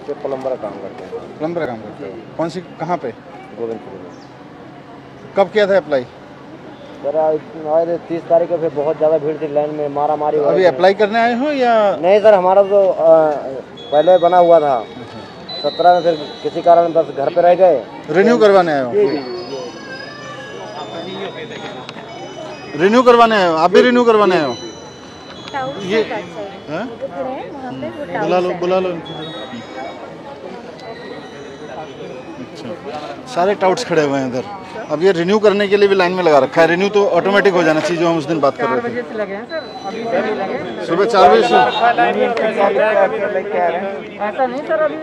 पे प्लम्बर का काम करते हैं। प्लम्बर का काम करते हो? कौन सी, कहाँ पे? गोविंदपुर में। कब किया था अप्लाई? सर आज 30 तारीख को फिर बहुत ज़्यादा भीड़ थी, लाइन में मारा मारी। अभी अप्लाई करने आए हो या नहीं सर, हमारा तो पहले बना हुआ था 17 में, फिर किसी कारण बस घर पे रह गए। रिन्यू करवाने आए हो? रिन्यू करवाने आए हो? आप भी रिन्यू करवाने आए हो? ये बुला लो। अच्छा, सारे टाउट्स खड़े हुए हैं इधर। अब ये रिन्यू करने के लिए भी लाइन में लगा रखा है। रिन्यू तो ऑटोमेटिक हो जाना चाहिए, जो हम उस दिन बात कर रहे थे। सुबह 4 बजे से ऐसा नहीं सर, अभी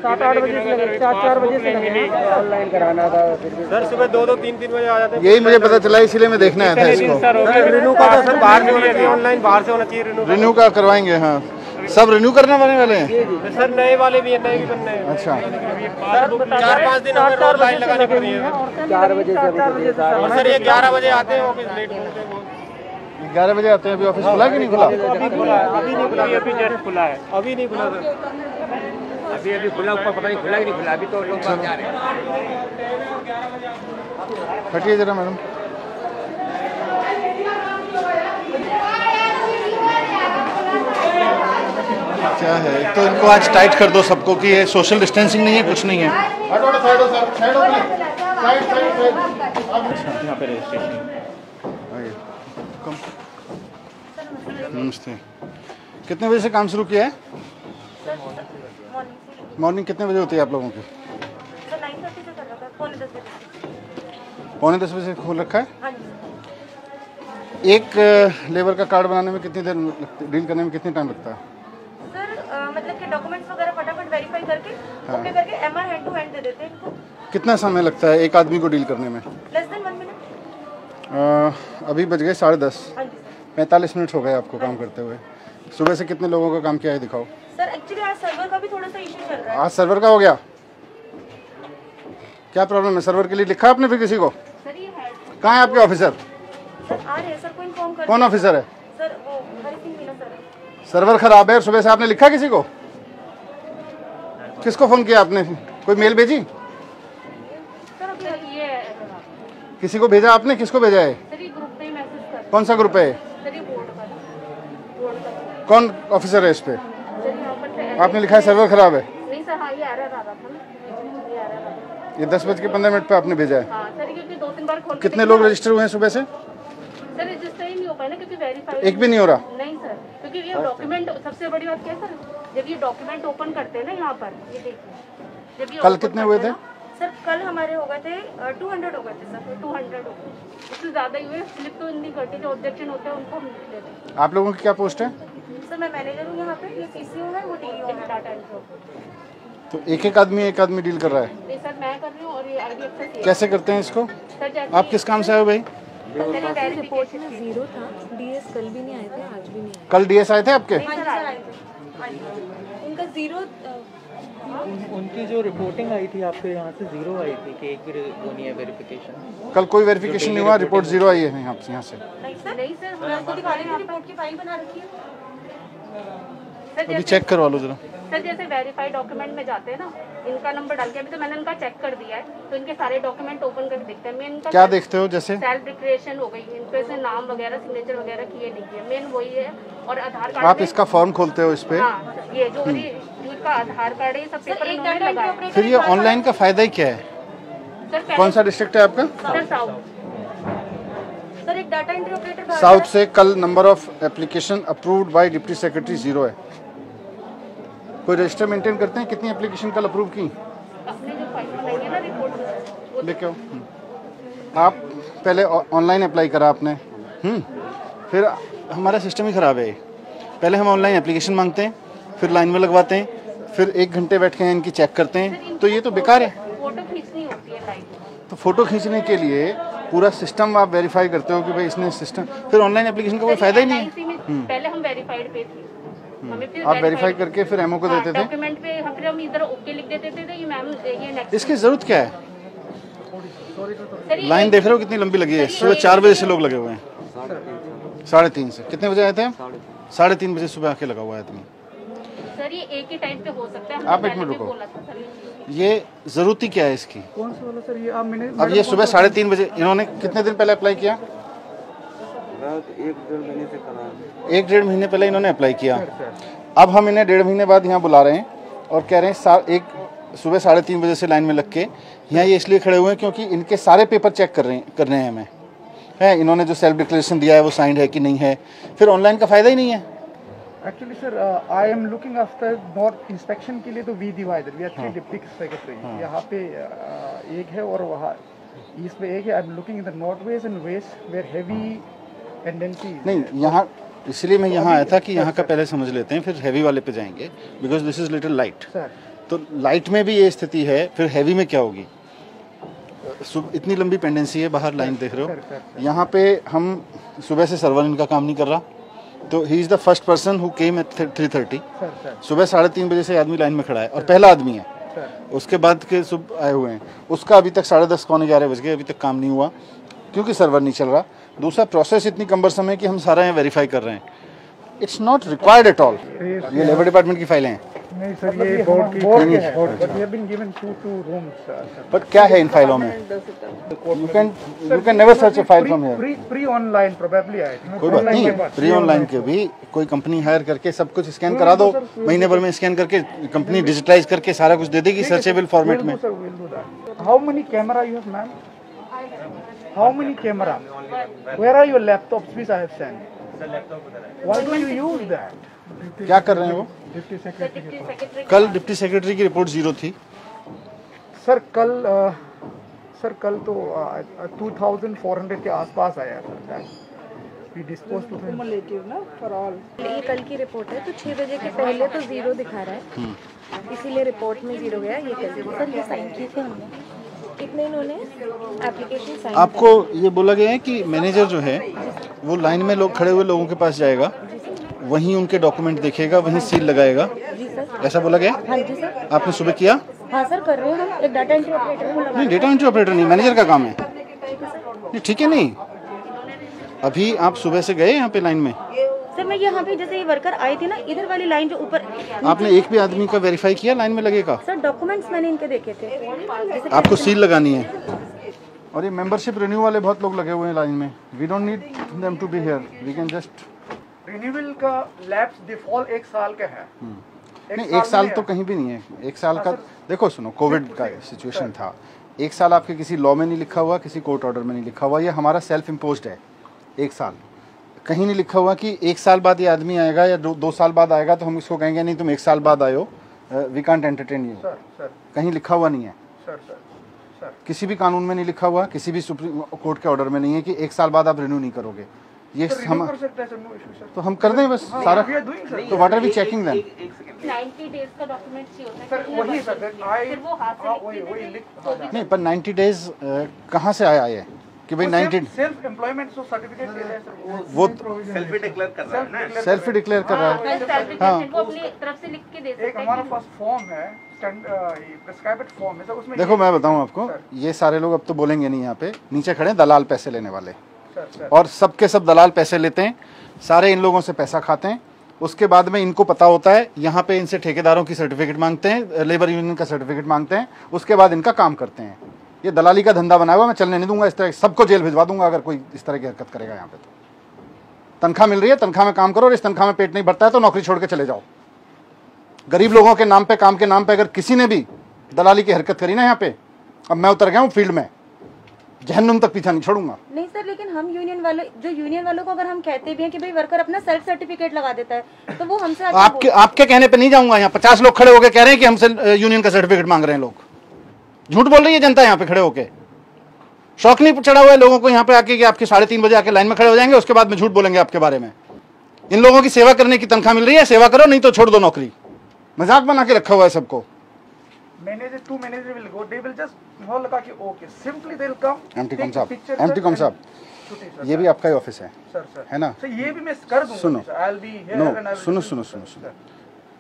7-8 बजे से लगे, 4 बजे से लगे। ऑनलाइन कराना था सर, सुबह 2-2, 3-3 बजे आ जाते हैं। यही मुझे पता चला, इसीलिए मैं देखने आया था इसको। रिन्यू का तो सर बाहर नहीं है, ऑनलाइन बाहर से होना चाहिए। रिन्यू का करवाएंगे? हाँ, सब रिन्यू करने वाले हैं सर, नए वाले भी हैं, नए भी बनने हैं। अच्छा, 4-5 दिन हमें रोज लाइन लगानी पड़ रही है। 4 बजे से। और सर ये 11 बजे आते हैं, ऑफिस लेट होते हैं। 11 बजे आते हैं। अभी ऑफिस खुला कि नहीं खुला? अभी नहीं खुला, अभी जस्ट खुला है। अभी नहीं खुला सर, अभी खुला, ऊपर पता नहीं खुला कि नहीं खुला। अभी तो लोग जा रहे हैं। हटिए जरा मैडम। क्या है, तो इनको आज टाइट कर दो सबको कि ये सोशल डिस्टेंसिंग नहीं है, कुछ नहीं है। यहाँ पे रजिस्ट्रेशन। नमस्ते। कितने बजे से काम शुरू किया है? मॉर्निंग कितने बजे होती है आप लोगों की? 9:30 से चल रहा था, पौने 10 बजे। पौने 10 बजे से खोल रखा है। हाँ जी एक लेबर का कार्ड बनाने में कितनी देर लगती, डील करने में कितनी टाइम लगता है? सर, मतलब कि डॉक्यूमेंट्स वगैरह फटाफट वेरीफाई करके ओके करके एमआर हैंड टू हैंड दे देते हैं इनको। कितना समय लगता है एक आदमी को डील करने में? Less than 1 minute. अभी बज गए 10:30। हाँ जी 45 मिनट हो गए आपको काम करते हुए। सुबह से कितने लोगों का काम किया है दिखाओ। सर, एक्चुअली आज सर्वर का भी थोड़ा सा इशू चल रहा है। आज सर्वर का हो गया? क्या प्रॉब्लम है? सर्वर के लिए लिखा आपने फिर किसी को? सर ये हेड कहाँ है आपके ऑफिसर? सर आ रहे हैं सर, को इन्फॉर्म कर। कौन ऑफिसर है? सर वो हरी सिंह मीना सर। सर्वर खराब है और सुबह से आपने लिखा किसी को? किसको फोन किया आपने? कोई मेल भेजी? सर अभी ये किसी को भेजा आपने? किसको भेजा है? सर ये ग्रुप पे मैसेज कर। कौन सा ग्रुप है? सर ये बोर्ड का। कौन ऑफिसर है इस पे? सर यहाँ पर आपने लिखा है सर्वर खराब है? नहीं सर, हाँ ये एरर आ रहा था ना, ये एरर आ रहा था। ये 10:15 पे आपने भेजा है। हाँ सर, क्योंकि 2-3 बार खोल के कितने लोग रजिस्टर हुए हैं सुबह से? सर रजिस्टर ही नहीं हो पाया ना, क्योंकि वेरीफाई एक भी नहीं हो रहा? नहीं सर, क्योंकि ये डॉक्यूमेंट, सबसे बड़ी बात क्या है सर, जब ये डॉक्यूमेंट ओपन करते हैं ना यहाँ पर, ये देखिए जब ये कल open कितने करते हुए हैं थे? ना, सर कल हमारे हो गए थे 200 हो गए थे सर, 200 हो गए। इससे ज़्यादा ही हुए। स्लिप तो नहीं करती, जो ऑब्जेक्शन होते हैं उनको हम लिख देते हैं। आप लोगों की क्या पोस्ट है? सर मैं मैनेजर हूँ यहाँ पे, ये सीसीओ है, वो डीईओ है, डाटा एंट्री। तो एक आदमी डील कर रहा है? नहीं सर, मैं कर रही हूँ और ये आईडी एक्सेस कैसे करते हैं इसको? सर जैसे आप किस काम से आए हो भाई? रिपोर्ट में 0 था। डीएस कल भी नहीं आए थे, आज भी नहीं आए। कल डीएस आए थे आपके? उनका 0 उनकी जो रिपोर्टिंग आई थी आपके यहाँ से 0 आई थी कि एक भी वो नहीं है वेरिफिकेशन। कल कोई वेरिफिकेशन नहीं हुआ, रिपोर्ट 0 आई है यहाँ से। नहीं सर, मैं आपको दिखा रही हूँ, रिपोर्ट की फाइल बना रखी है सर। अभी चेक करवा लो जरा। सर जैसे वेरीफाइड डॉक्यूमेंट में जाते हैं ना, इनका नंबर डाल के, अभी तो मैंने इनका चेक कर दिया है, तो इनके सारे डॉक्यूमेंट ओपन करके देखते हैं। मैं इनका क्या देखते हो? जैसे सेल्फ डिक्लेरेशन हो गई, इन पे से नाम वगैरह, सिग्नेचर वगैरह किए नहीं किए, मेन वही है। और आधार कार्ड आप इसका फॉर्म खोलते हो इस पे? हाँ, ये जो जिनका आधार कार्ड है, ये सब पेपर इन्होंने लगाया। फिर ये ऑनलाइन का फायदा ही क्या है? सर कौन सा डिस्ट्रिक्ट है आपका? Sir south. सर एक डाटा एंट्री ऑपरेटर साउथ से कल number of application approved by deputy secretary 0 है। कोई रजिस्टर मेंटेन करते हैं? कितनी एप्लीकेशन कल अप्रूव की? अपने जो फाइल बनाई है ना रिपोर्ट वो लेके आओ। आप पहले ऑनलाइन अप्लाई करा आपने, फिर हमारा सिस्टम ही ख़राब है। पहले हम ऑनलाइन एप्लीकेशन मांगते हैं, फिर लाइन में लगवाते हैं, फिर 1 घंटे बैठ के इनकी चेक करते हैं, तो ये तो बेकार है। फोटो खींचनी होती है लाइव। तो फोटो खींचने के लिए पूरा सिस्टम आप वेरीफाई करते हो कि भाई इसने सिस्टम, फिर ऑनलाइन एप्लीकेशन का कोई फायदा ही नहीं है। पहले हम वेरीफाइड पे थे, हमें फिर आप वेरीफाई करके फिर एमओ को देते थे। डॉक्यूमेंट पे हम इधर ओके लिख देते थे, ये मैम ये नेक्स्ट। इसकी जरूरत क्या है? लाइन देख रहे हो कितनी लंबी लगी है? सुबह 4 बजे से लोग लगे हुए हैं। 3:30 से कितने बजे आए थे? 3:30 बजे सुबह आके लगा हुआ है आदमी। सर ये एक ही टाइम पे हो सकता है, आप एक मिनट रुको, ये जरूरती क्या है इसकी? कौन सा वाला सर ये आप मैंने अब ये सुबह 3:30 बजे इन्होंने कितने दिन पहले अप्लाई किया? 1-1.5 महीने से करा है। 1-1.5 महीने पहले इन्होंने अप्लाई किया। अब हम इन्हें 1.5 महीने बाद यहाँ बुला रहे हैं और कह रहे हैं सुबह 3:30 बजे से लाइन में लग के यहाँ ये इसलिए खड़े हुए हैं क्योंकि इनके सारे पेपर चेक करने हैं हमें, है इन्होंने जो सेल्फ डिक्लेरेशन दिया है वो साइंड है कि नहीं है, फिर ऑनलाइन का फ़ायदा ही नहीं है। Actually sir I am looking after not inspection के लिए तो we divided, we are 3 deputy secretary, यहाँ पे एक है और वहाँ ईस्ट में एक है। I am looking in the north west and west where heavy tendency नहीं यहाँ, इसलिए मैं यहाँ आया था कि यहाँ का पहले समझ लेते हैं फिर हैवी वाले पे जाएंगे, because this is little light. तो लाइट में भी ये स्थिति है, फिर हैवी में क्या होगी? इतनी लंबी पेंडेंसी है, बाहर लाइन देख रहे हो, यहाँ पे हम सुबह से सर्वर इनका काम नहीं कर रहा, तो he is the first person who came at 3:30। सुबह 3:30 बजे से आदमी लाइन में खड़ा है और पहला आदमी है, उसके बाद के सब आए हुए हैं, उसका अभी तक 10:30 पौने 11 बज गए, अभी तक काम नहीं हुआ क्योंकि सर्वर नहीं चल रहा। दूसरा प्रोसेस इतनी कम्बरसम है कि हम सारा यहाँ वेरीफाई कर रहे हैं, it's not required at all. ये लेबर डिपार्टमेंट की फाइलें हैं। नहीं सर, ये बोर्ड की है, but we have been given 2 rooms. But क्या है इन फाइलों में? You can never search a file from here. Pre online probably I think. कोई बात नहीं, प्री ऑनलाइन के भी कोई कंपनी हायर करके सब कुछ स्कैन करा दो, महीने भर में स्कैन करके कंपनी डिजिटाइज करके सारा कुछ दे देगी सर्चेबल फॉर्मेट में। How many camera you have ma'am? How many camera? Where are your laptops which I have sent? Why do you use that? क्या कर रहे हैं वो? कल डिप्टी सेक्रेटरी की रिपोर्ट 0 थी सर। कल तो 2400 के आसपास आया sir. We disposed to cumulative ना for all। ये कल की रिपोर्ट है, तो 6 बजे के पहले तो 0 दिखा रहा है, इसीलिए रिपोर्ट में 0 गया। ये कल सर ये साइन किए थे हमने, कितने इन्होंने एप्लीकेशन साइन। आपको ये बोला गया है कि मैनेजर जो है वो लाइन में लोग खड़े हुए लोगों के पास जाएगा, वहीं उनके डॉक्यूमेंट देखेगा, वहीं सील लगाएगा, ऐसा बोला गया? हाँ जी सर। आपने सुबह किया? हाँ सर कर रहे हैं हम, एक डाटा एंट्री ऑपरेटर को लगा। नहीं, डेटा एंट्री ऑपरेटर नहीं, मैनेजर का काम है। नहीं ठीक है, नहीं अभी आप सुबह से गए यहाँ पे लाइन में? सर मैं यहाँ पे जैसे ये वर्कर आए थे ना, इधर वाली लाइन जो ऊपर, आपने एक भी आदमी का वेरीफाई किया लाइन में लगेगा? सर डॉक्यूमेंट्स मैंने इनके देखे थे। आपको सील लगानी है। और ये मेंबरशिप रिन्यू वाले बहुत लोग लगे हुए हैं लाइन में, we don't need them to be here, we can just. Renewal का लैप्स डिफॉल्ट 1 साल का है। नहीं 1 साल तो कहीं भी नहीं है। 1 साल का देखो, सुनो कोविड का सिचुएशन था, 1 साल आपके किसी लॉ में नहीं लिखा हुआ, किसी कोर्ट ऑर्डर में नहीं लिखा हुआ, ये हमारा सेल्फ इम्पोज्ड है। 1 साल कहीं नहीं लिखा हुआ कि 1 साल बाद ये आदमी आएगा या 2 साल बाद आएगा तो हम इसको कहेंगे नहीं तुम 1 साल बाद आयो, वी कांट एंटरटेन यू। कहीं लिखा हुआ नहीं है, किसी भी कानून में नहीं लिखा हुआ, किसी भी सुप्रीम कोर्ट के ऑर्डर में नहीं है कि 1 साल बाद आप रिन्यू नहीं करोगे। ये हम तो हम कर दें बस सारा, तो what are we checking then? 90 days का डॉक्यूमेंट चाहिए होता है सर वही सर, फिर वो हाथ से नहीं, पर 90 डेज कहाँ से आया ये कि भाई 90 सेल्फ एम्प्लॉयमेंट सर्टिफिकेट दे रहे हैं सर, वो सेल्फ डिक्लेयर कर रहा है ना, सेल्फ डिक्लेयर कर रहा है। हाँ वो अपनी तरफ से लिख के दे सकते एक हमारा पास फॉर्म है, प्रिस्क्राइब्ड फॉर्म है सर, उसमें देखो मैं बताऊं आपको, ये सारे लोग अब तो बोलेंगे नहीं, यहाँ पे नीचे खड़े हैं दलाल पैसे लेने वाले, और सबके सब दलाल पैसे लेते हैं, सारे इन लोगों से पैसा खाते हैं। उसके बाद में इनको पता होता है, यहाँ पे इनसे ठेकेदारों की सर्टिफिकेट मांगते हैं, लेबर यूनियन का सर्टिफिकेट मांगते हैं, उसके बाद इनका काम करते हैं। ये दलाली का धंधा बना हुआ, मैं चलने नहीं दूंगा इस तरह, सबको जेल भिजवा दूंगा अगर कोई इस तरह की हरकत करेगा यहाँ पे। तो तनख्वाह मिल रही है, तनख्वाह में काम करो, और इस तनख्वाह में पेट नहीं भरता है तो नौकरी छोड़ के चले जाओ। गरीब लोगों के नाम पे, काम के नाम पे अगर किसी ने भी दलाली की हरकत करी ना यहाँ पे, अब मैं उतर गया हूँ फील्ड में, जहन्नुम तक पीछा नहीं छोड़ूंगा। नहीं सर, लेकिन हम यूनियन वालों को अगर हम कहते भी हैं कि भाई वर्कर अपना सेल्फ सर्टिफिकेट लगा देता है, तो वो हमसे आपके कहने पे नहीं जाऊंगा। यहाँ 50 लोग खड़े होकर कह रहे हैं कि हमसे यूनियन का सर्टिफिकेट मांग रहे हैं लोग। झूठ बोल रही है जनता यहाँ पे खड़े होके। शौक नहीं चढ़ा हुआ है लोगों को यहाँ पे आके कि आपके 3:30 बजे आके लाइन में खड़े हो जाएंगे, उसके बाद में झूठ बोलेंगे आपके बारे में। इन लोगों की सेवा करने की तनख्वाह मिल रही है, सेवा करो, नहीं तो छोड़ दो नौकरी। मजाक बना के रखा हुआ है सबको। Two manager will go, they will just no लगा कि okay, simply they will come, एमटी कॉम साहब, ये भी आपका ही ऑफिस है सर है ना? सर ये भी मैं कर दूंगा। सुनो, I'll be here and I will सुनो,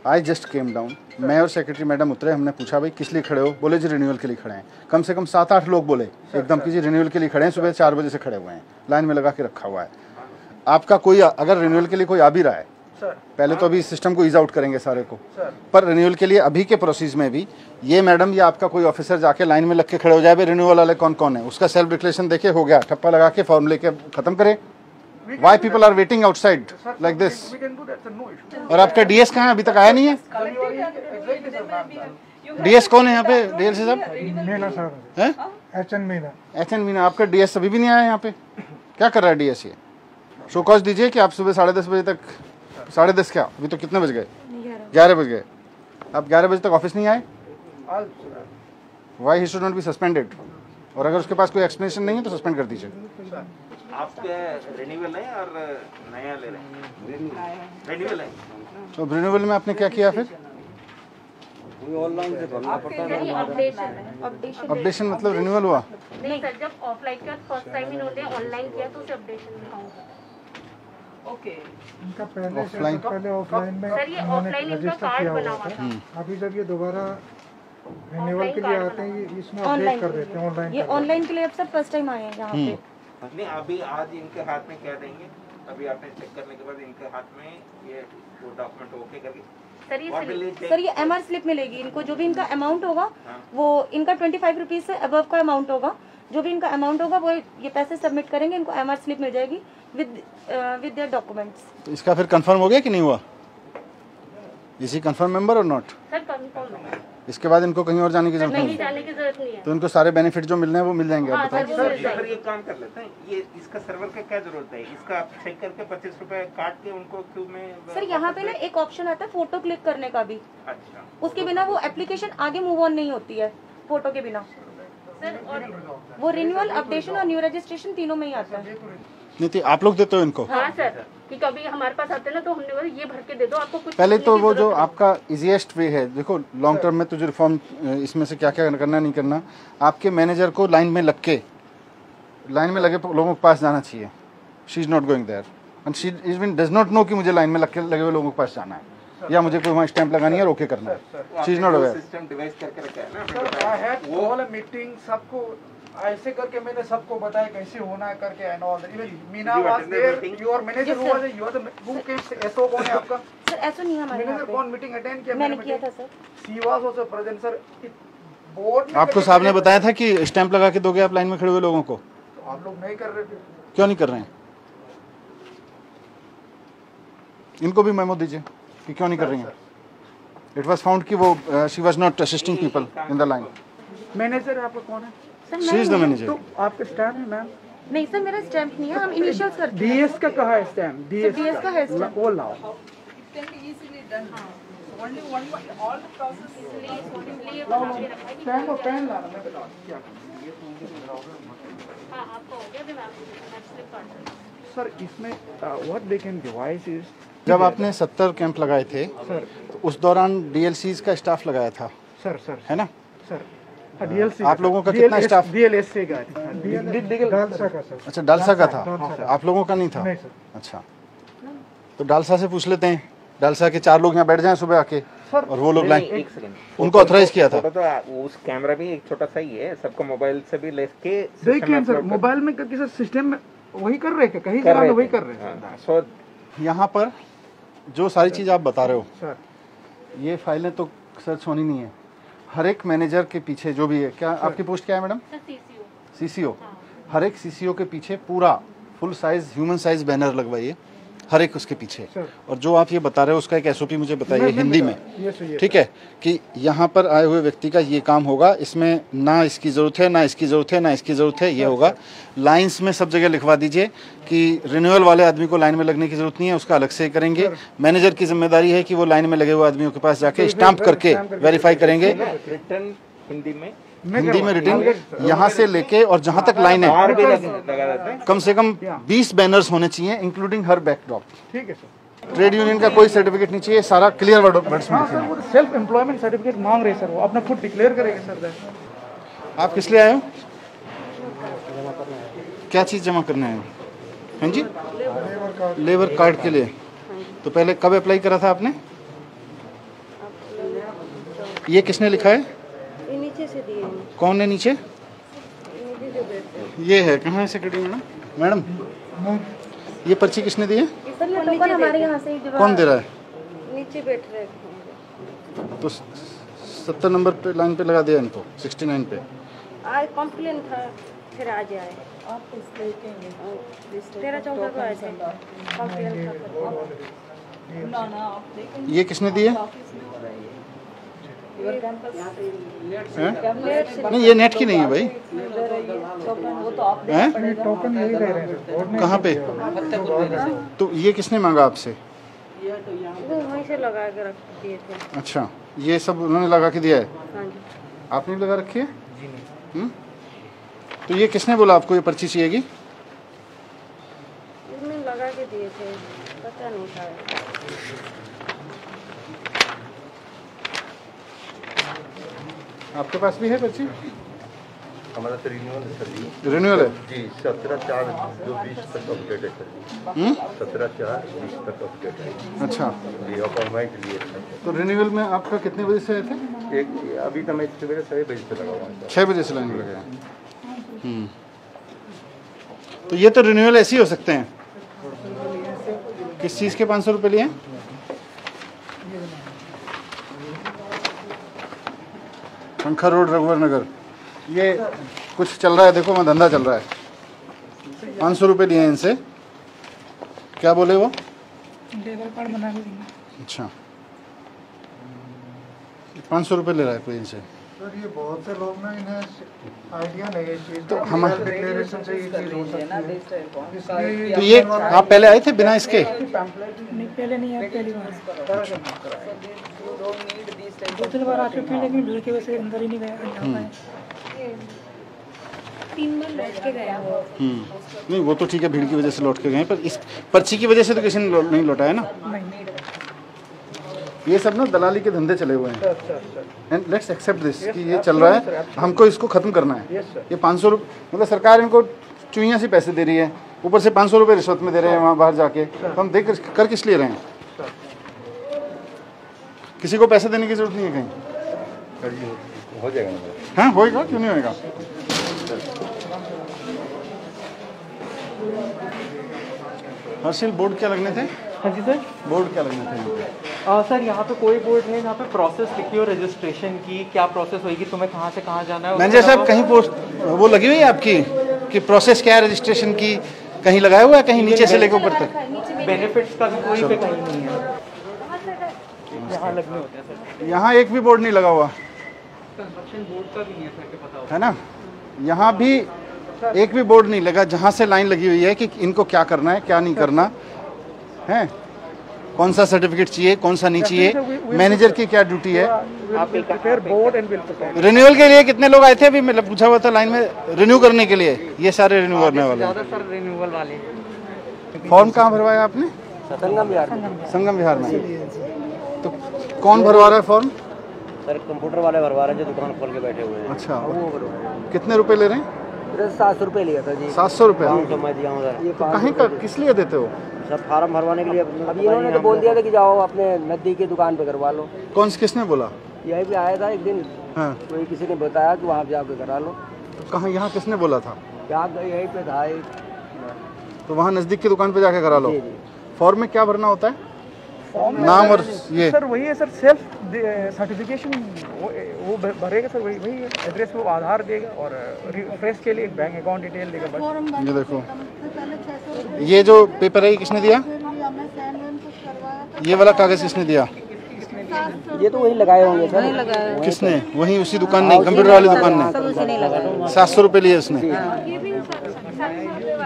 आई जस्ट केम डाउन, मैं और सेक्रेटरी मैडम उतरे, हमने पूछा भाई किस लिए खड़े हो? बोले जी रिन्यूअल के लिए खड़े हैं। कम से कम 7-8 लोग बोले एकदम कि जी रिन्यूअल के लिए खड़े हैं, सुबह 4 बजे से खड़े हुए हैं, लाइन में लगा के रखा हुआ है। आपका कोई अगर रिन्यूअल के लिए कोई आ भी रहा है सर पहले तो अभी सिस्टम को ईज आउट करेंगे सारे को, सर पर रिन्यूअल के लिए अभी के प्रोसेस में भी ये मैडम या आपका कोई ऑफिसर जाके लाइन में लग के खड़े हो जाए, रिन्यूअल वाले कौन कौन है, उसका सेल्फ डिक्लेरेशन देके हो गया, ठप्पा लगा के फॉर्म लेके खत्म करे। Why people are waiting outside like this. We can do that sir, no issue. और आपका डीएस कहाँ है, अभी तक आया नहीं है? Exactly sir ma'am. डीएस कौन है यहाँ पे, डीएलसी साहब मीना सर, हैं? एचएन मीना। एचएन मीना, आपका डीएस अभी भी नहीं आया यहाँ पे, क्या कर रहा है डीएस ये? शो कॉज दीजिए कि आप सुबह 10:30 बजे तक, 10:30 क्या, अभी तो कितने बज गए, 11 बज गए, आप 11 बजे तक ऑफिस नहीं आए? Why he should not be suspended? और अगर उसके पास कोई एक्सप्लेनेशन नहीं है तो सस्पेंड कर दीजिए। आपके रिन्यूअल है और नया ले रहे हैं? रिन्यूअल है। तो रिन्यूअल में आपने क्या किया फिर? ऑनलाइन से भरना पड़ता है। अपडेशन मतलब रिन्यूअल हुआ? नहीं सर, जब ऑफलाइन का फर्स्ट टाइम इन्होंने ऑनलाइन किया तो उसे अपडेशन में काउंट होगा। इनका पहले ऑफलाइन पहले ऑफलाइन में सर ये ऑफलाइन इनका कार्ड बना हुआ था। अभी जब ये दोबारा रिन्यूअल के लिए आते हैं ये इसमें अपडेट कर देते हैं ऑनलाइन। ये ऑनलाइन के लिए अब सब फर्स्ट टाइम आए हैं यहाँ पे। नहीं, अभी आज इनके हाथ में क्या देंगे? अभी आपने चेक करने के बाद इनके हाथ में ये वो डॉक्यूमेंट ओके करके सर ये MR स्लिप मिलेगी इनको, जो भी इनका अमाउंट होगा वो इनका 25 रुपीज से अबव का अमाउंट होगा, जो भी इनका अमाउंट होगा वो ये पैसे सबमिट करेंगे, इनको MR स्लिप मिल जाएगी विद देयर डॉक्यूमेंट्स। तो इसका फिर कंफर्म हो गया कि नहीं हुआ? इज ही कंफर्म मेंबर और नॉट? सर कंफर्म है, इसके बाद इनको कहीं और जाने की जरूरत नहीं नहीं? जाने की जरूरत नहीं है। तो इनको सारे बेनिफिट जो मिलने हैं वो मिल जाएंगे, आप बताएं। सर सर ये काम कर लेते हैं, ये इसका सर्वर का क्या जरूरत है? इसका आप चेक करके 25 रुपए काट के उनको क्यों में? सर यहाँ पे ना एक ऑप्शन आता है फोटो क्लिक करने का भी, अच्छा, उसके बिना वो एप्लीकेशन आगे मूव ऑन नहीं होती है फोटो के बिना। सर और वो रिन्यूअल, अपडेशन और न्यू रजिस्ट्रेशन तीनों में ही आता है। नहीं, आप लोग देते हो इनको? हाँ सर, कि कभी हमारे पास आते ना तो हमने बोला ये भर के दे दो, आपको कुछ पहले पूछने तो की वो जो जरूरत नहीं। आपका इजीएस्ट वे है, देखो लॉन्ग टर्म में तो जो रिफॉर्म इसमें से क्या क्या करना नहीं करना, आपके मैनेजर को लाइन में लग के, लाइन में लगे लोगों के पास जाना चाहिए। She is not going there and she even does not know कि मुझे लाइन में लगे हुए लोगों के पास जाना है या मुझे कोई वहाँ स्टैंप लगानी है और ओके करना है। She is not aware. System device करके रखा है ना sir I had all a meeting, सबको ऐसे करके मैंने सबको बताया कैसे होना है करके and all. Even Meena was there, your manager who was, you are the who came, SO कौन है आपका? सर ऐसा नहीं है हमारे यहाँ मैनेजर पे। कौन मीटिंग अटेंड किया? मैंने किया था sir. She was also present sir. Board आपको साहब ने बताया था कि स्टैंप लगा के दोगे आप लाइन में खड़े हुए लोगों को? आप लोग नहीं कर रहे थे। क्यों नहीं कर रहे हैं? इनको भी मेमो दीजिए कि क्यों नहीं कर रही हैं। इट वाज फाउंड कि वो she was not assisting people in the line. Manager आपका कौन है? Sir she is the manager. तो आपका स्टैम्प है मैम? नहीं सर मेरा स्टैम्प नहीं है, हम इनिशियल्स करते हैं। डीएस का कहाँ है स्टैम्प? डीएस DS का है stamp। वो लाओ। स्टैम्प और पेन लाना, मैं बता दूं क्या करना है। हाँ आपको हो गया, अभी मैं आपको स्लिप काट दूँ। सर इसमें what they can device is, जब आपने 70 कैंप लगाए थे सर तो उस दौरान डीएलसीज का स्टाफ लगाया था, सर है ना? सर डीएलसी आप लोगों का कितना स्टाफ? डीएलएससी का डालसा का सर। अच्छा, डालसा का था, आप लोगों का नहीं था? नहीं सर। अच्छा, तो डालसा से पूछ लेते हैं, डालसा के 4 लोग यहाँ बैठ जाएं सुबह आके सर, और वो लोग लाइन, एक सेकंड, उनको ऑथराइज किया था। फोटो तो उस कैमरा भी एक छोटा सा ही है, सबको मोबाइल से भी लेके देखिए सर मोबाइल में करके सर सिस्टम में वही कर रहे हैं, कहीं जगह में वही कर रहे हैं सो यहाँ पर जो सारी चीज़ आप बता रहे हो, सर। ये फाइलें तो सर्च होनी नहीं है। हर एक मैनेजर के पीछे जो भी है, क्या आपकी पोस्ट क्या है मैडम? Sir CCO। सीसीओ। हर एक सीसीओ के पीछे पूरा full size human size banner लगवाइए, हर एक उसके पीछे। और जो आप ये बता रहे हो उसका एक एसओपी मुझे बताइए हिंदी में, ठीक है? कि यहाँ पर आए हुए व्यक्ति का ये काम होगा, इसमें ना इसकी ज़रूरत है, ना इसकी ज़रूरत है, ना इसकी ज़रूरत है, ये होगा। लाइंस में सब जगह लिखवा दीजिए कि रिन्यूअल वाले आदमी को लाइन में लगने की ज़रूरत नहीं है, उसका अलग से करेंगे। मैनेजर की जिम्मेदारी है कि वो लाइन में लगे हुए आदमियों के पास जाके स्टाम्प करके वेरीफाई करेंगे, रिटर्न हिंदी में रिटर्न यहाँ से लेके और जहाँ तक लाइन है और भी लगा देते हैं। कम से कम 20 बैनर्स होने चाहिए, इंक्लूडिंग हर बैकड्रॉप। ठीक है सर। ट्रेड यूनियन का कोई सर्टिफिकेट नहीं चाहिए, सारा क्लियर वर्ड्स में हाँ सर, वो सेल्फ एम्प्लॉयमेंट सर्टिफिकेट मांग रहे हैं सर, वो अपना खुद डिक्लेयर करेंगे सर। आप किस लिए आए हो? क्या चीज़ जमा करने आए हो? हाँ जी, लेबर कार्ड के लिए। तो पहले कब अप्लाई करा था आपने? ये किसने लिखा है? नीचे से दिए हैं। कौन है नीचे? ये है, कहाँ है सेक्रेटरी मैडम? मैडम ये पर्ची किसने दी है? सर ये टोकन हमारे यहाँ से ही जो कौन दे रहा है? नीचे बैठ रहे हैं। तो 70 नंबर पे लाइन पे लगा दिया इनको, 69 पे। आज कॉम्प्लेन था, फिर आज आए। आप 13-14 को आए थे, कॉम्प्लेन था। ये किसने दिए? नहीं ये नेट की नहीं है भाई। हैं? टोकन यही दे रहे हैं। कहाँ पे? तो ये किसने मांगा आपसे? वो वहीं से लगा के रख दिए थे। अच्छा, ये सब उन्होंने लगा के दिया है? हाँ जी। आपने भी लगा रखी है? जी नहीं। तो ये किसने बोला आपको ये पर्ची चाहिएगी? इसमें लगा के दिए थे, पता नहीं था। आपके पास भी है पर्ची? हमारा तो रिन्यूअल है सर जी। रिन्यूअल है जी 17/4/20 तक अपडेट है सर जी। 17/4/20 तक अपडेट है। अच्छा जी अपॉइंटमेंट के लिए था। तो रिन्यूअल में आपका कितने बजे से आए थे? एक अभी तो मैं सवेरे 6 बजे से लगा हुआ हूँ। 6 बजे से लाइन में लगे हैं। तो ये तो रिन्यूअल ऐसे ही हो सकते हैं। किस चीज़ के 500 रुपये लिए? पंखा रोड रघुवर नगर। ये कुछ चल रहा है, देखो मैं धंधा चल रहा है। 500 रुपये लिए इनसे। क्या बोले वो? लेबर कार्ड बना के देंगे। अच्छा 500 रुपये ले रहा है कोई इनसे। सर ये बहुत से लोग ना इन्हें आइडिया नहीं है इस चीज़ तो का। हम डिक्लेरेशन से ये चीज़ हो सकती है। इसलिए तो ये आप पहले आए थे बिना इसके? नहीं पहले नहीं आया, पहली बार 2-3 बार आ चुके हैं, लेकिन भीड़ की वजह से अंदर ही नहीं गया। 3 बार लौट के गया वो। नहीं वो तो ठीक है, भीड़ की वजह से लौट के गए, पर इस पर्ची की वजह से तो किसी ने नहीं लौटाया ना। ये सब ना दलाली के धंधे चले हुए हैं। एंड लेट्स एक्सेप्ट दिस कि ये चल रहा है, हमको इसको खत्म करना है। ये 500 रुपये मतलब सरकार इनको चुईयाँ से पैसे दे रही है, ऊपर से 500 रुपये रिश्वत में दे रहे हैं वहाँ बाहर जाके। तो हम देख कर किस लिए रहे हैं? किसी को पैसे देने की जरूरत नहीं है कहीं। सर जी हो जाएगा ना? हाँ होएगा, क्यों नहीं होएगा। हर्षिल बोर्ड क्या लगने थे? हाँ जी सर। बोर्ड क्या लगने थे यहाँ पे? सर यहाँ पे कोई बोर्ड है, यहाँ पे प्रोसेस लिखी हो रजिस्ट्रेशन की, क्या प्रोसेस होगी, तुम्हें कहाँ से कहाँ जाना है। मैनेजर साहब कहीं पोस्ट वो लगी हुई है आपकी कि प्रोसेस क्या है रजिस्ट्रेशन की? कहीं लगाया हुआ है कहीं नीचे से लेकर ऊपर तक? बेनिफिट्स का भी कोई पे कहीं नहीं है, यहाँ लगने होते हैं सर। यहाँ एक भी बोर्ड नहीं लगा हुआ कंस्ट्रक्शन बोर्ड का भी नहीं है सर, के पता है ना। यहाँ भी एक भी बोर्ड नहीं लगा जहाँ से लाइन लगी हुई है कि इनको क्या करना है क्या नहीं करना है, कौन सा सर्टिफिकेट चाहिए कौन सा नहीं चाहिए, मैनेजर की क्या ड्यूटी है। रिन्यूअल के लिए कितने लोग आए थे? अभी मतलब पूछा हुआ था लाइन में रिन्यू करने के लिए, ये सारे रिन्यू करने वाले हैं। सर रिन्यूअल वाले फॉर्म कहाँ भरवाया आपने? संगम विहार में। तो कौन भरवा रहा है फॉर्म? सर कंप्यूटर वाले भरवा रहे हैं जो दुकान खोल के बैठे हुए हैं। अच्छा कितने रुपए ले रहे हैं? 700 रुपये लिया था जी। 700 रुपये? तो मैं दिया हूँ सर। तो कहीं का किस लिए देते हो? सर फार्म भरवाने के लिए। अभी इन्होंने तो बोल दिया था कि जाओ अपने नजदीक की दुकान पे करवा लो। कौन किसने बोला? यहीं पे आया था एक दिन, हाँ कोई किसी ने बताया कि वहाँ पे जाके करा लो। कहाँ यहाँ किसने बोला था? क्या यहीं पे था एक। तो वहाँ नज़दीक की दुकान पे जाके करा लो। जी जी। फॉर्म में क्या भरना होता है? नाम और ये सर वही है सर, सेल्फ सर्टिफिकेशन वो भरेगा सर, वही वही एड्रेस वो आधार देगा और रिफ्रेश के लिए एक बैंक अकाउंट डिटेल देगा बस। ये देखो ये जो पेपर है ये किसने दिया? ये वाला कागज किसने दिया? ये तो वही लगाए होंगे सर। किसने? वही उसी दुकान ने, कंप्यूटर वाली दुकान ने 700 रुपये लिए उसने।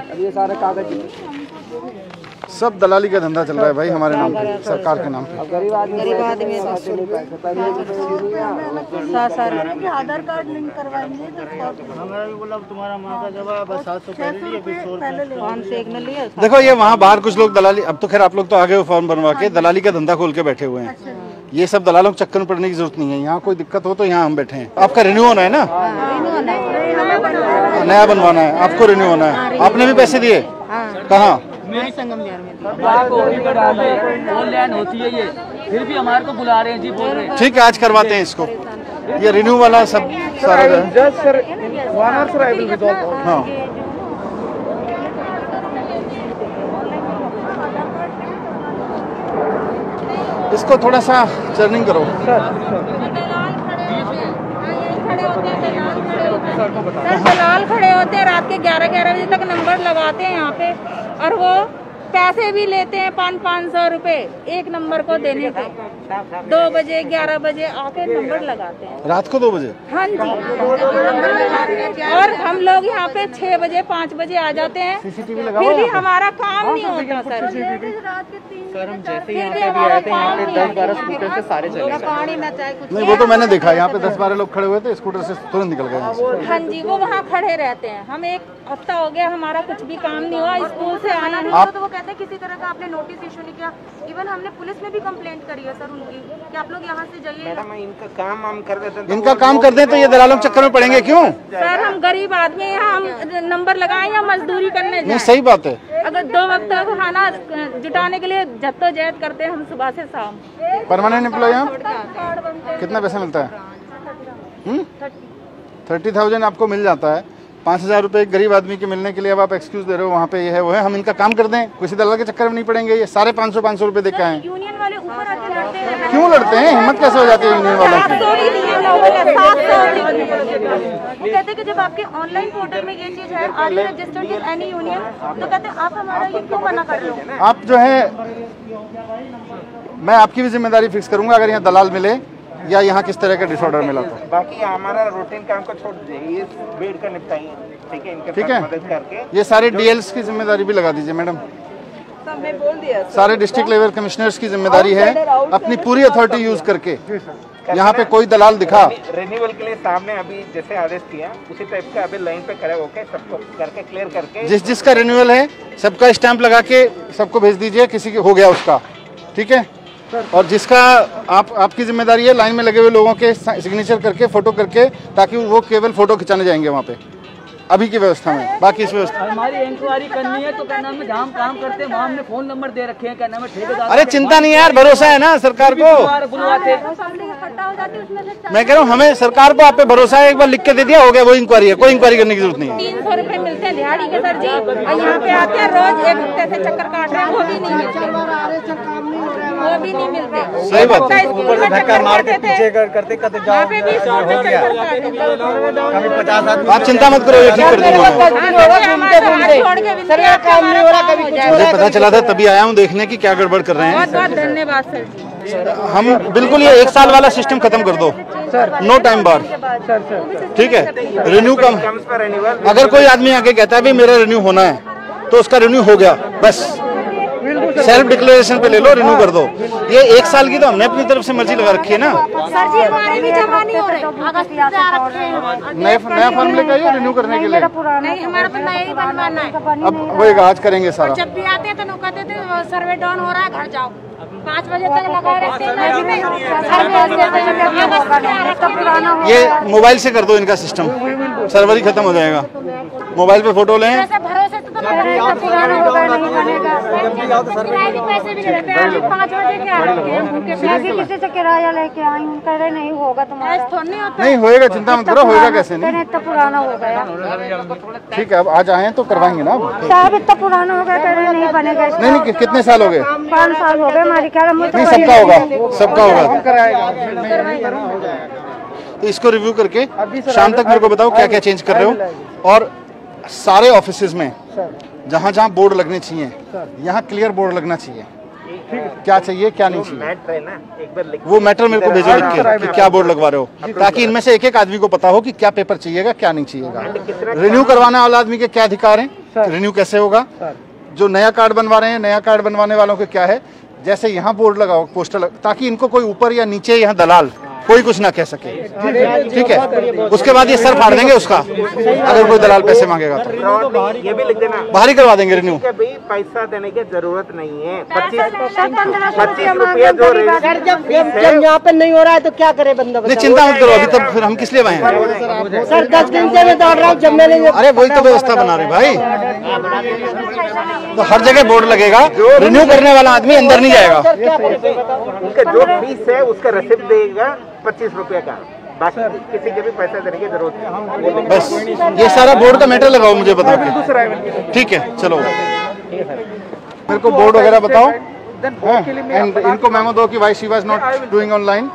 अब ये सारे कागज सब दलाली का धंधा चल रहा है भाई हमारे नाम पे, सरकार के नाम पे। अब गरीब आदमी आधार कार्ड लिंक करवाएंगे तो हमारा भी बोला तुम्हारा माँ का जवाब 700 देखो ये वहाँ बाहर कुछ लोग दलाली, अब तो खैर आप लोग तो आ गए हो फॉर्म बनवा के, दलाली का धंधा खोल के बैठे हुए हैं। ये सब दलालों के चक्कर में पड़ने की जरूरत नहीं है। यहाँ कोई दिक्कत हो तो यहाँ हम बैठे हैं। आपका रिन्यू होना है ना? नया बनवाना है आपको, रिन्यू होना है। आपने भी पैसे दिए? कहाँ? ऑनलाइन होती है ये, फिर भी हमारे को बुला रहे हैं जी, बोल रहे हैं। ठीक है आज करवाते हैं इसको, ये रिन्यू वाला सब सारा जो है। Just sir 1 hour sir I will resolve. हाँ इसको थोड़ा सा टर्निंग करो। दलाल खड़े होते हैं रात के 11-11 बजे तक नंबर लगाते हैं यहाँ पे, और वो पैसे भी लेते हैं 500-500 रुपए एक नंबर को देने के। 2 बजे 11 बजे आके नंबर लगाते हैं रात को 2 बजे। हाँ जी, और हम लोग यहाँ पे 6 बजे 5 बजे आ जाते हैं, फिर भी हमारा काम नहीं होता सर। सर हम जैसे यहाँ पे भी आए थे, यहाँ पे 10-12 स्कूटर से सारे चले गए। नहीं वो तो मैंने देखा, यहाँ पे 10-12 लोग खड़े हुए थे, स्कूटर से तुरंत निकल गए। हाँ जी, वो वहाँ खड़े रहते हैं। हम 1 हफ्ता हो गया, हमारा कुछ भी काम नहीं हुआ, स्कूल से आना नहीं हुआ तो वो कहते हैं किसी तरह का आपने नोटिस इशू नहीं किया। इवन हमने पुलिस में भी कंप्लेंट करी है सर उनकी कि आप लोग यहाँ से जाइए। मैडम इनका काम हम कर देते हैं, इनका काम कर दें तो ये दलालों के चक्कर में पड़ेंगे क्यों? सर हम गरीब आदमी हैं, हम नंबर लगाएं या मजदूरी करने जाएं? नहीं सही बात है। अगर 2 वक्त का खाना जुटाने के लिए जद्दोजहद करते हैं हम सुबह से शाम। परमानेंट एम्प्लॉय आप कितना पैसा मिलता है? 30,000 आपको मिल जाता है। 5,000 रुपये एक गरीब आदमी के मिलने के लिए अब आप एक्सक्यूज दे रहे हो वहाँ पे ये है वो है। हम इनका काम कर दें, किसी दलाल के चक्कर में नहीं पड़ेंगे। ये सारे 500 रुपये देख के आए। यूनियन वाले ऊपर आके लड़ते हैं। क्यों लड़ते हैं? हिम्मत कैसे हो जाती है यूनियन वालों की? वो कहते हैं कि जब आपके ऑनलाइन पोर्टल में ये चीज है, are you registered with any union, तो कहते हैं आप हमारा ये क्यों मना कर रहे हो? आप जो है, मैं आपकी भी जिम्मेदारी फिक्स करूंगा अगर यहाँ दलाल मिले या यहाँ किस तरह का डिसऑर्डर मिला तो। बाकी हमारा रूटीन काम को छोड़ दीजिए, इस भीड़ का निपटाइए, ठीक है? इनके ठीक साथ है, मदद करके ये सारे डीएल्स की जिम्मेदारी भी लगा दीजिए मैडम। सारे डिस्ट्रिक्ट लेवल कमिश्नर्स की जिम्मेदारी है अपनी पूरी अथॉरिटी यूज करके यहाँ पे कोई दलाल दिखा। रिन्यूअल के लिए सामने अभी जैसे आदेश किया उसी टाइप का अभी लाइन पे खड़े होके सबको करके क्लियर करके, जिसका रिन्यूअल है सबका स्टैंप लगा के सबको भेज दीजिए, किसी के हो गया उसका, ठीक है? और जिसका आपकी जिम्मेदारी है लाइन में लगे हुए लोगों के सिग्नेचर करके फोटो करके, ताकि वो केवल फोटो खिंचाने जाएंगे वहाँ पे अभी की व्यवस्था में। बाकी इस व्यवस्था हमारी इंक्वायरी करनी है तो क्या नाम है, जहाँ हम काम करते हैं वहाँ हमने फोन नंबर दे रखे हैं, क्या नाम है ठेकेदार। अरे चिंता नहीं यार, भरोसा है ना सरकार को। मैं कह रहा हूँ हमें सरकार को आप पे भरोसा है, एक बार लिख के दे दिया हो गया, वो इंक्वायरी है, कोई इंक्वायरी करने की जरूरत नहीं है। 300 रुपए मिलते हैं दिहाड़ी के सर जी, और यहाँ पे आते हैं रोज 1 हफ्ते से चक्कर काट रहे हैं, वो भी नहीं मिलते, वो भी नहीं मिलते। सही बात है। धक्का मार के पीछे करते करते जाओ, आप चिंता मत करो, ये ठीक कर दूंगा मैं। मुझे पता चला था तभी आया हूँ देखने की क्या गड़बड़ कर रहे हैं। बहुत बहुत धन्यवाद सर जी। हम बिल्कुल ये 1 साल वाला सिस्टम खत्म कर दो, नो टाइम बार, ठीक है? रिन्यू कम, अगर कोई आदमी आके कहता है भी मेरा रिन्यू होना है तो उसका रिन्यू हो गया, बस सेल्फ डिक्लेरेशन पे ले लो, रिन्यू कर दो। ये 1 साल की तो हमने अपनी तरफ से मर्जी लगा रखी है ना। सर जी हमारे भी जमा नहीं हो रहे, अगस्त से आ रखे हैं। नया फॉर्म लेकर आइए रिन्यू करने के लिए। नहीं हमारा तो नया ही बनवाना है। अब होएगा, आज करेंगे सारा। जब भी आते हैं तो कहते थे सर्वे डाउन हो रहा है, घर जाओ। 5 बजे तक लगा रहते हैं। ये मोबाइल से कर दो इनका सिस्टम, सर्वर ही खत्म हो जाएगा। मोबाइल पे फोटो लें। भरोसे से तो पुराना होगा, नहीं बनेगा। पैसे भी नहीं देते हैं, 5 बजे के आ रखे हैं भूखे प्यासे। किसी से किराया लेके आई हूँ, कह रहे नहीं होगा तुम्हारा। नहीं होता, नहीं होएगा, चिंता मत करो, होएगा कैसे नहीं। इतना पुराना हो गया। ठीक है, अब आज आए हैं तो करवाएंगे ना। साहब इतना पुराना हो गया, कह रहे नहीं बनेगा। नहीं कितने साल हो गए? 5 साल हो गए हमारी। नहीं सबका होगा, सबका होगा। तो इसको रिव्यू करके शाम तक मेरे को बताओ क्या क्या चेंज कर रहे हो। और सारे ऑफिसेज में जहाँ जहाँ बोर्ड लगने चाहिए, यहाँ क्लियर बोर्ड लगना चाहिए, क्या चाहिए क्या नहीं चाहिए। वो मैटर मेरे को भेजो लिख के कि क्या बोर्ड लगवा रहे हो, ताकि इनमें से एक आदमी को पता हो कि क्या पेपर चाहिएगा क्या नहीं चाहिएगा। रिन्यू करवाने वाला आदमी के क्या अधिकार है, रिन्यू कैसे होगा, जो नया कार्ड बनवा रहे हैं नया कार्ड बनवाने वालों के क्या है। जैसे यहाँ बोर्ड लगाओ, पोस्टर ताकि इनको कोई ऊपर या नीचे यहाँ दलाल कोई कुछ ना कह सके, ठीक है? उसके बाद ये सर फाड़ देंगे उसका, अगर कोई दलाल पैसे मांगेगा तो। ये भी लिख देना, बाहर ही करवा देंगे रिन्यू। भी पैसा देने की जरूरत नहीं है। 25 रुपया जब यहाँ पे नहीं हो रहा है तो क्या करे बंदा? नहीं चिंता मत करो, अभी तब फिर हम किस लिए आए हैं सर? 10 दिन से मैं दौड़ रहा हूँ, जब मैंने अरे वही तो व्यवस्था बना रहे भाई। तो हर जगह बोर्ड लगेगा, रिन्यू करने वाला आदमी अंदर नहीं जाएगा। उनका जो फीस है उसका रसीद देगा 25 रुपये का, बाकी किसी के भी पैसा देने की जरूरत नहीं। बस ये सारा बोर्ड का मैटर लगाओ मुझे बताओ, ठीक है? चलो मेरे को बोर्ड वगैरह बताओ, देन बोर्ड के लिए मैं एंड इनको मेमो दो कि why she was not doing online